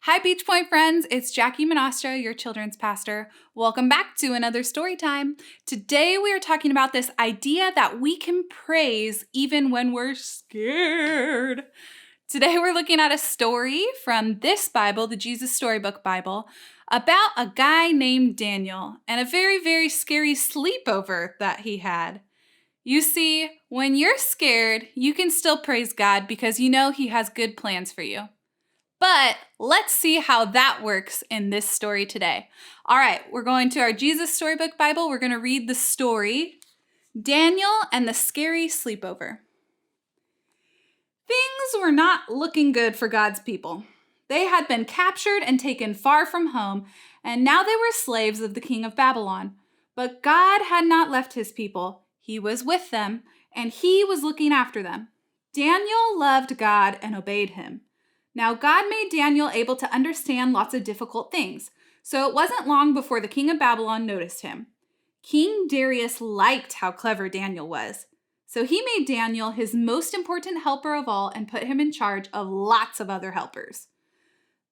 Hi, Beach Point friends. It's Jackie Monastro, your children's pastor. Welcome back to another story time. Today we are talking about this idea that we can praise even when we're scared. Today we're looking at a story from this Bible, the Jesus Storybook Bible, about a guy named Daniel and a very, very scary sleepover that he had. You see, when you're scared, you can still praise God because you know He has good plans for you. But let's see how that works in this story today. All right, we're going to our Jesus Storybook Bible. We're going to read the story, Daniel and the Scary Sleepover. Things were not looking good for God's people. They had been captured and taken far from home, and now they were slaves of the king of Babylon. But God had not left His people. He was with them, and He was looking after them. Daniel loved God and obeyed Him. Now, God made Daniel able to understand lots of difficult things, so it wasn't long before the king of Babylon noticed him. King Darius liked how clever Daniel was, so he made Daniel his most important helper of all and put him in charge of lots of other helpers.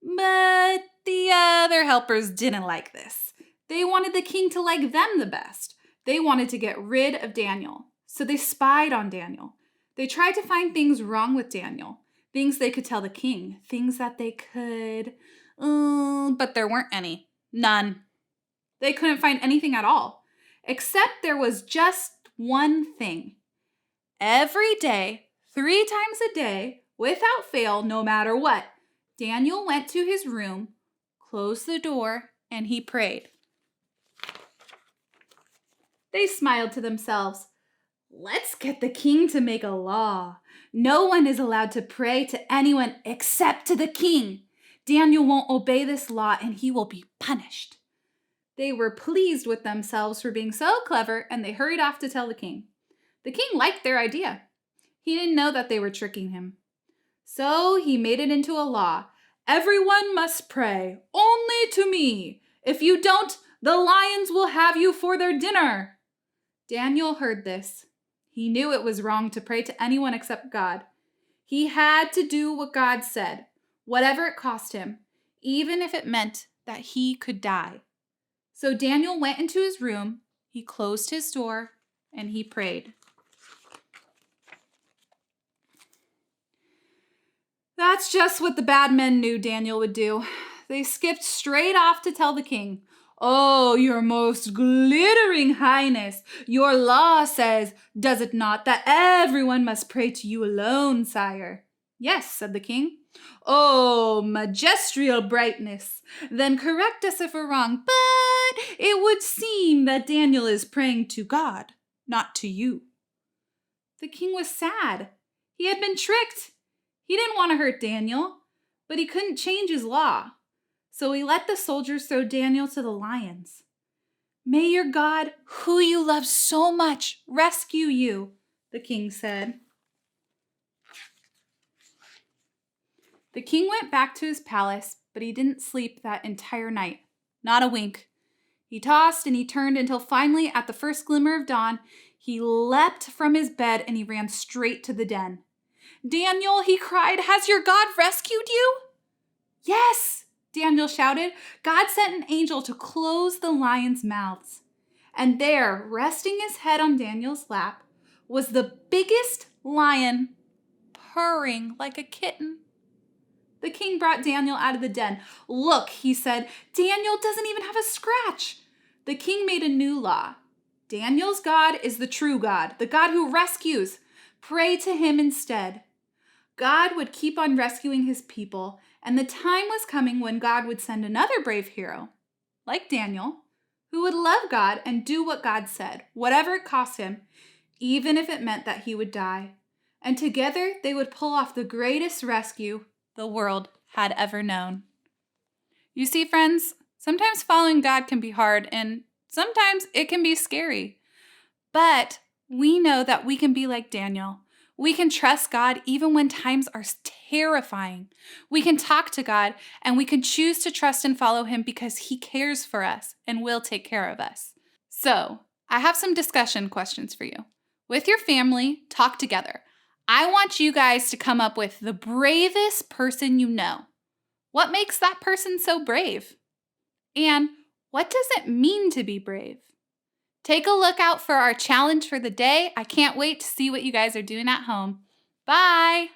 But the other helpers didn't like this. They wanted the king to like them the best. They wanted to get rid of Daniel, so they spied on Daniel. They tried to find things wrong with Daniel. Things they could tell the king, things that they could, but there weren't any. None. They couldn't find anything at all, except there was just one thing. Every day, 3 times a day, without fail, no matter what, Daniel went to his room, closed the door, and he prayed. They smiled to themselves. Let's get the king to make a law. No one is allowed to pray to anyone except to the king. Daniel won't obey this law and he will be punished. They were pleased with themselves for being so clever and they hurried off to tell the king. The king liked their idea. He didn't know that they were tricking him. So he made it into a law. Everyone must pray, only to me. If you don't, the lions will have you for their dinner. Daniel heard this. He knew it was wrong to pray to anyone except God. He had to do what God said, whatever it cost him, even if it meant that he could die. So Daniel went into his room, he closed his door, and he prayed. That's just what the bad men knew Daniel would do. They skipped straight off to tell the king. Oh, your most glittering highness, your law says, does it not, that everyone must pray to you alone, sire? Yes, said the king. Oh, majesterial brightness, then correct us if we're wrong, but it would seem that Daniel is praying to God, not to you. The king was sad. He had been tricked. He didn't want to hurt Daniel, but he couldn't change his law. So he let the soldiers throw Daniel to the lions. May your God, who you love so much, rescue you, the king said. The king went back to his palace, but he didn't sleep that entire night. Not a wink. He tossed and he turned until finally, at the first glimmer of dawn, he leapt from his bed and he ran straight to the den. Daniel, he cried, has your God rescued you? Yes, Daniel shouted. God sent an angel to close the lions' mouths. And there, resting his head on Daniel's lap, was the biggest lion, purring like a kitten. The king brought Daniel out of the den. Look, he said, Daniel doesn't even have a scratch. The king made a new law. Daniel's God is the true God, the God who rescues. Pray to him instead. God would keep on rescuing his people, and the time was coming when God would send another brave hero, like Daniel, who would love God and do what God said, whatever it cost him, even if it meant that he would die. And together they would pull off the greatest rescue the world had ever known. You see, friends, sometimes following God can be hard, and sometimes it can be scary. But we know that we can be like Daniel. We can trust God even when times are terrifying. We can talk to God and we can choose to trust and follow Him because He cares for us and will take care of us. So, I have some discussion questions for you. With your family, talk together. I want you guys to come up with the bravest person you know. What makes that person so brave? And what does it mean to be brave? Take a look out for our challenge for the day. I can't wait to see what you guys are doing at home. Bye!